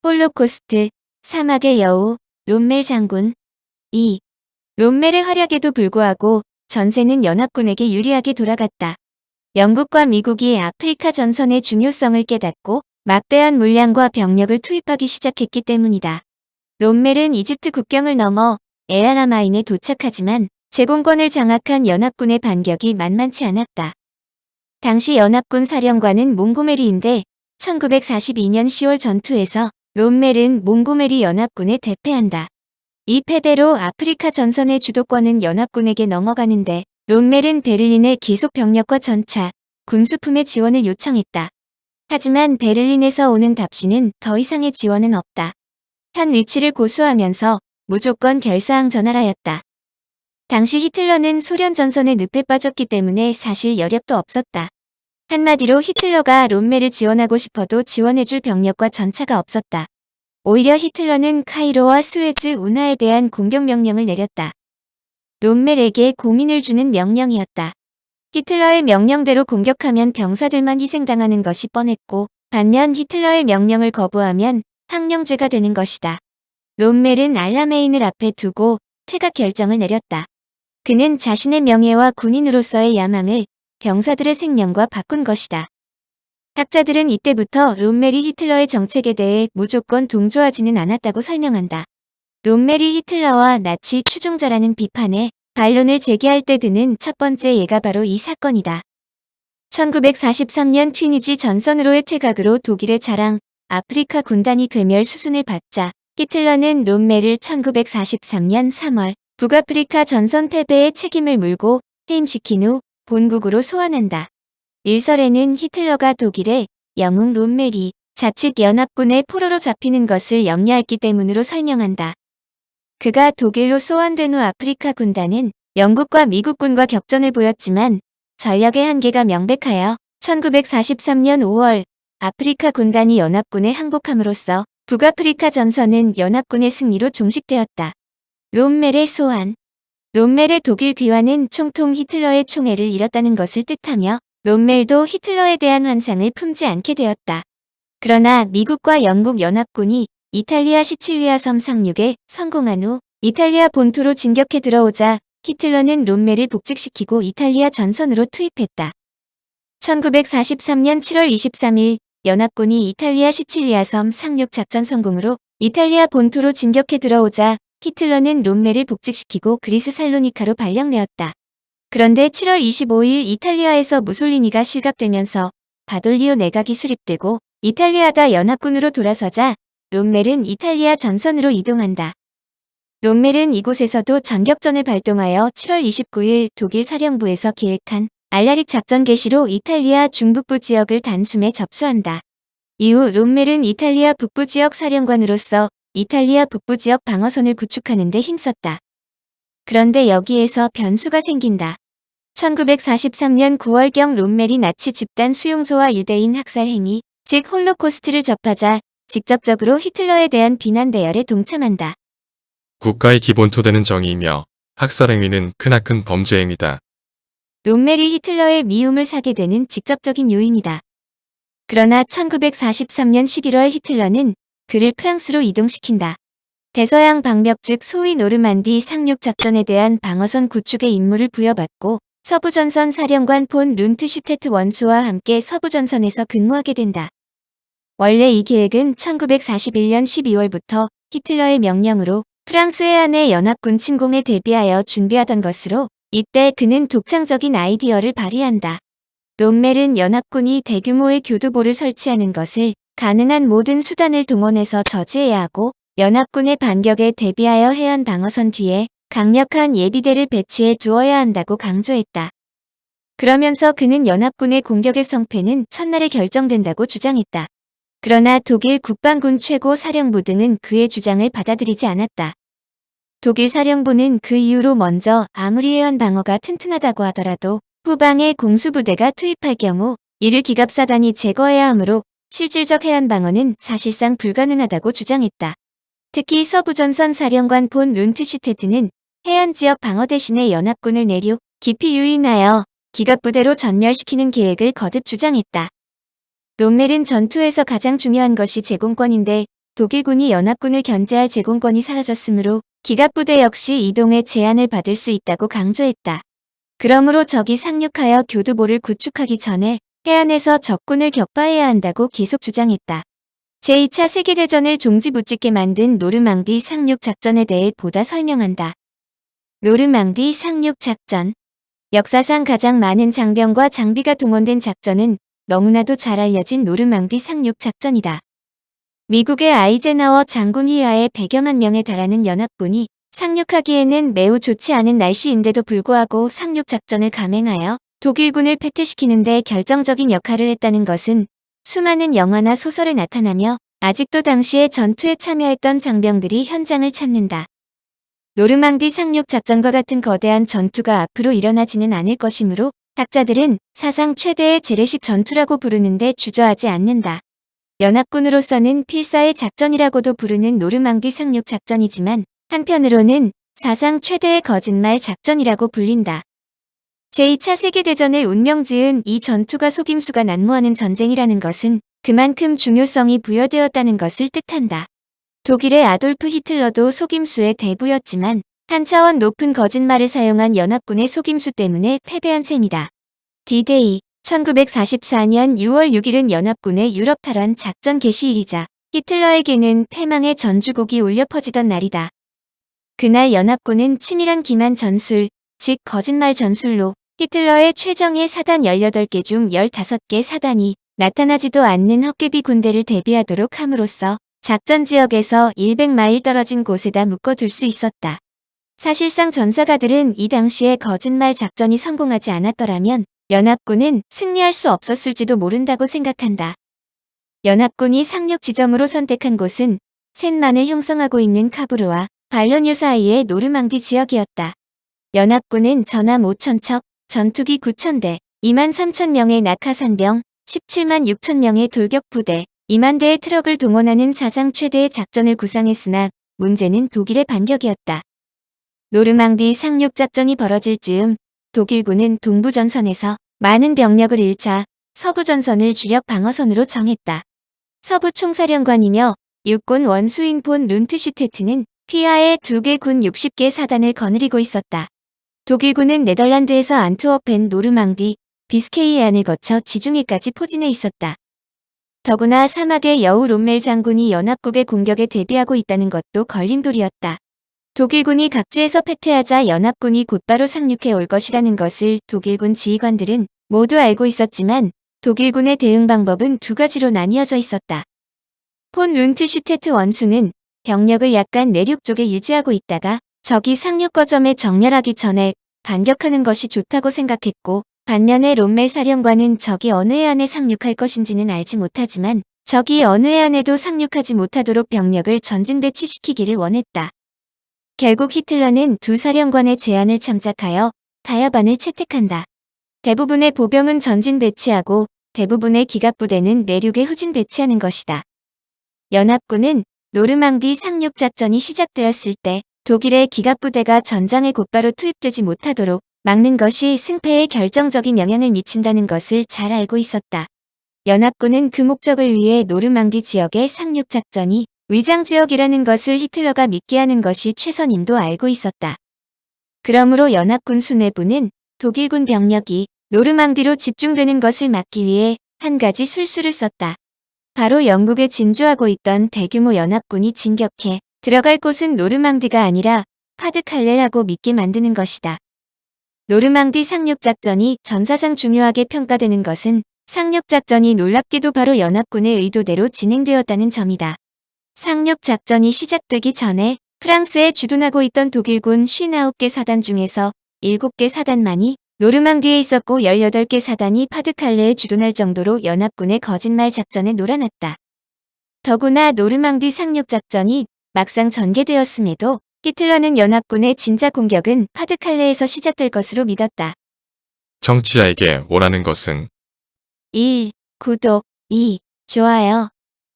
홀로코스트, 사막의 여우, 롬멜 장군. 2. 롬멜의 활약에도 불구하고 전세는 연합군에게 유리하게 돌아갔다. 영국과 미국이 아프리카 전선의 중요성을 깨닫고 막대한 물량과 병력을 투입하기 시작했기 때문이다. 롬멜은 이집트 국경을 넘어 엘알아마인에 도착하지만 제공권을 장악한 연합군의 반격이 만만치 않았다. 당시 연합군 사령관은 몽고메리인데 1942년 10월 전투에서 롬멜은 몽고메리 연합군에 대패한다. 이 패배로 아프리카 전선의 주도권은 연합군에게 넘어가는데 롬멜은 베를린에 계속 병력과 전차, 군수품의 지원을 요청했다. 하지만 베를린에서 오는 답시는 더 이상의 지원은 없다. 현 위치를 고수하면서 무조건 결사항 전환하였다. 당시 히틀러는 소련 전선에 늪에 빠졌기 때문에 사실 여력도 없었다. 한마디로 히틀러가 롬멜을 지원하고 싶어도 지원해줄 병력과 전차가 없었다. 오히려 히틀러는 카이로와 수에즈 운하에 대한 공격 명령을 내렸다. 롬멜에게 고민을 주는 명령이었다. 히틀러의 명령대로 공격하면 병사들만 희생당하는 것이 뻔했고 반면 히틀러의 명령을 거부하면 항령죄가 되는 것이다. 롬멜은 알라메인을 앞에 두고 퇴각 결정을 내렸다. 그는 자신의 명예와 군인으로서의 야망을 병사들의 생명과 바꾼 것이다. 학자들은 이때부터 롬멜이 히틀러의 정책에 대해 무조건 동조하지는 않았다고 설명한다. 롬멜이 히틀러와 나치 추종자라는 비판에 반론을 제기할 때 드는 첫 번째 예가 바로 이 사건이다. 1943년 튀니지 전선으로의 퇴각으로 독일의 자랑, 아프리카 군단이 괴멸 수순을 밟자 히틀러는 롬멜을 1943년 3월 북아프리카 전선 패배의 책임을 물고 해임시킨 후 본국으로 소환한다. 일설에는 히틀러가 독일의 영웅 롬멜이 자칫 연합군의 포로로 잡히는 것을 염려했기 때문으로 설명한다. 그가 독일로 소환된 후 아프리카 군단은 영국과 미국군과 격전을 보였지만 전력의 한계가 명백하여 1943년 5월 아프리카 군단이 연합군에 항복함으로써 북아프리카 전선은 연합군의 승리로 종식되었다. 롬멜의 소환. 롬멜의 독일 귀환은 총통 히틀러의 총애를 잃었다는 것을 뜻하며 롬멜도 히틀러에 대한 환상을 품지 않게 되었다. 그러나 미국과 영국 연합군이 이탈리아 시칠리아 섬 상륙에 성공한 후 이탈리아 본토로 진격해 들어오자 히틀러는 롬멜을 복직시키고 이탈리아 전선으로 투입했다. 1943년 7월 23일 연합군이 이탈리아 시칠리아 섬 상륙 작전 성공으로 이탈리아 본토로 진격해 들어오자 히틀러는 롬멜을 복직시키고 그리스 살로니카로 발령내었다. 그런데 7월 25일 이탈리아에서 무솔리니가 실갑되면서 바돌리오 내각이 수립되고 이탈리아가 연합군으로 돌아서자 롬멜은 이탈리아 전선으로 이동한다. 롬멜은 이곳에서도 전격전을 발동하여 7월 29일 독일 사령부에서 계획한 알라릭 작전 개시로 이탈리아 중북부 지역을 단숨에 접수한다. 이후 롬멜은 이탈리아 북부 지역 사령관으로서 이탈리아 북부 지역 방어선을 구축하는 데 힘썼다. 그런데 여기에서 변수가 생긴다. 1943년 9월경 롬멜이 나치 집단 수용소와 유대인 학살 행위, 즉 홀로코스트를 접하자 직접적으로 히틀러에 대한 비난 대열에 동참한다. 국가의 기본 토대는 정의이며 학살 행위는 크나큰 범죄 행위다. 롬멜이 히틀러의 미움을 사게 되는 직접적인 요인이다. 그러나 1943년 11월 히틀러는 그를 프랑스로 이동시킨다. 대서양 방벽 즉 소위 노르만디 상륙 작전에 대한 방어선 구축의 임무를 부여받고 서부전선 사령관 폰 룬트슈테트 원수와 함께 서부전선에서 근무하게 된다. 원래 이 계획은 1941년 12월부터 히틀러의 명령으로 프랑스 해안의 연합군 침공에 대비하여 준비하던 것으로 이때 그는 독창적인 아이디어를 발휘한다. 롬멜은 연합군이 대규모의 교두보를 설치하는 것을 가능한 모든 수단을 동원해서 저지해야 하고 연합군의 반격에 대비하여 해안 방어선 뒤에 강력한 예비대를 배치해 두어야 한다고 강조했다. 그러면서 그는 연합군의 공격의 성패는 첫날에 결정된다고 주장했다. 그러나 독일 국방군 최고 사령부 등은 그의 주장을 받아들이지 않았다. 독일 사령부는 그 이후로 먼저 아무리 해안 방어가 튼튼하다고 하더라도 후방에 공수부대가 투입할 경우 이를 기갑사단이 제거해야 하므로 실질적 해안 방어는 사실상 불가능하다고 주장했다. 특히 서부전선 사령관 폰 룬트슈테트는 해안 지역 방어 대신에 연합군을 내륙 깊이 유인하여 기갑부대로 전멸시키는 계획을 거듭 주장했다. 롬멜은 전투에서 가장 중요한 것이 제공권인데 독일군이 연합군을 견제할 제공권이 사라졌으므로 기갑부대 역시 이동에 제한을 받을 수 있다고 강조했다. 그러므로 적이 상륙하여 교두보를 구축하기 전에 해안에서 적군을 격파해야 한다고 계속 주장했다. 제2차 세계대전을 종지부짓게 만든 노르망디 상륙 작전에 대해 보다 설명한다. 노르망디 상륙 작전. 역사상 가장 많은 장병과 장비가 동원된 작전은 너무나도 잘 알려진 노르망디 상륙 작전이다. 미국의 아이젠하워 장군 휘하에 100여만 명에 달하는 연합군이 상륙하기에는 매우 좋지 않은 날씨인데도 불구하고 상륙 작전을 감행하여 독일군을 패퇴시키는 데 결정적인 역할을 했다는 것은 수많은 영화나 소설에 나타나며 아직도 당시의 전투에 참여했던 장병들이 현장을 찾는다. 노르망디 상륙 작전과 같은 거대한 전투가 앞으로 일어나지는 않을 것이므로 학자들은 사상 최대의 재래식 전투라고 부르는데 주저하지 않는다. 연합군으로서는 필사의 작전이라고도 부르는 노르망디 상륙 작전이지만 한편으로는 사상 최대의 거짓말 작전이라고 불린다. 제2차 세계대전을 운명지은 이 전투가 속임수가 난무하는 전쟁이라는 것은 그만큼 중요성이 부여되었다는 것을 뜻한다. 독일의 아돌프 히틀러도 속임수의 대부였지만 한 차원 높은 거짓말을 사용한 연합군의 속임수 때문에 패배한 셈이다. D-Day 1944년 6월 6일은 연합군의 유럽 탈환 작전 개시일이자 히틀러에게는 패망의 전주곡이 울려 퍼지던 날이다. 그날 연합군은 치밀한 기만 전술, 즉 거짓말 전술로 히틀러의 최정예 사단 18개 중 15개 사단이 나타나지도 않는 헛개비 군대를 대비하도록 함으로써 작전 지역에서 100마일 떨어진 곳에다 묶어둘 수 있었다. 사실상 전사가들은 이 당시에 거짓말 작전이 성공하지 않았더라면 연합군은 승리할 수 없었을지도 모른다고 생각한다. 연합군이 상륙 지점으로 선택한 곳은 셋만을 형성하고 있는 카브르와 발로뉴 사이의 노르망디 지역이었다. 연합군은 전함 5,000척, 전투기 9,000대, 23,000명의 낙하산병, 17만 6,000명의 돌격부대, 2만 대의 트럭을 동원하는 사상 최대의 작전을 구상했으나 문제는 독일의 반격이었다. 노르망디 상륙 작전이 벌어질 즈음 독일군은 동부전선에서 많은 병력을 잃자 서부전선을 주력 방어선으로 정했다. 서부 총사령관이며 육군 원수인 폰 룬트슈테트는 휘하에 2개 군 60개 사단을 거느리고 있었다. 독일군은 네덜란드에서 안트워펜 노르망디, 비스케이 해안을 거쳐 지중해까지 포진해 있었다. 더구나 사막의 여우 롬멜 장군이 연합국의 공격에 대비하고 있다는 것도 걸림돌이었다. 독일군이 각지에서 패퇴하자 연합군이 곧바로 상륙해 올 것이라는 것을 독일군 지휘관들은 모두 알고 있었지만 독일군의 대응 방법은 두 가지로 나뉘어져 있었다. 폰 룬트슈테트 원수는 병력을 약간 내륙 쪽에 유지하고 있다가 적이 상륙 거점에 정렬하기 전에 반격하는 것이 좋다고 생각했고, 반면에 롬멜 사령관은 적이 어느 해안에 상륙할 것인지는 알지 못하지만 적이 어느 해안에도 상륙하지 못하도록 병력을 전진 배치시키기를 원했다. 결국 히틀러는 두 사령관의 제안을 참작하여 다야반을 채택한다. 대부분의 보병은 전진 배치하고 대부분의 기갑부대는 내륙에 후진 배치하는 것이다. 연합군은 노르망디 상륙 작전이 시작되었을 때 독일의 기갑부대가 전장에 곧바로 투입되지 못하도록 막는 것이 승패에 결정적인 영향을 미친다는 것을 잘 알고 있었다. 연합군은 그 목적을 위해 노르망디 지역의 상륙 작전이 위장지역이라는 것을 히틀러가 믿게 하는 것이 최선임도 알고 있었다. 그러므로 연합군 수뇌부는 독일군 병력이 노르망디로 집중되는 것을 막기 위해 한 가지 술수를 썼다. 바로 영국에 진주하고 있던 대규모 연합군이 진격해 들어갈 곳은 노르망디가 아니라 파드칼레라고 믿게 만드는 것이다. 노르망디 상륙작전이 전사상 중요하게 평가되는 것은 상륙작전이 놀랍게도 바로 연합군의 의도대로 진행되었다는 점이다. 상륙작전이 시작되기 전에 프랑스에 주둔하고 있던 독일군 59개 사단 중에서 7개 사단만이 노르망디에 있었고 18개 사단이 파드칼레에 주둔할 정도로 연합군의 거짓말 작전에 놀아났다. 더구나 노르망디 상륙작전이 막상 전개되었음에도 히틀러는 연합군의 진짜 공격은 파드칼레에서 시작될 것으로 믿었다. 정치자에게 원하는 것은 1. 구독 2. 좋아요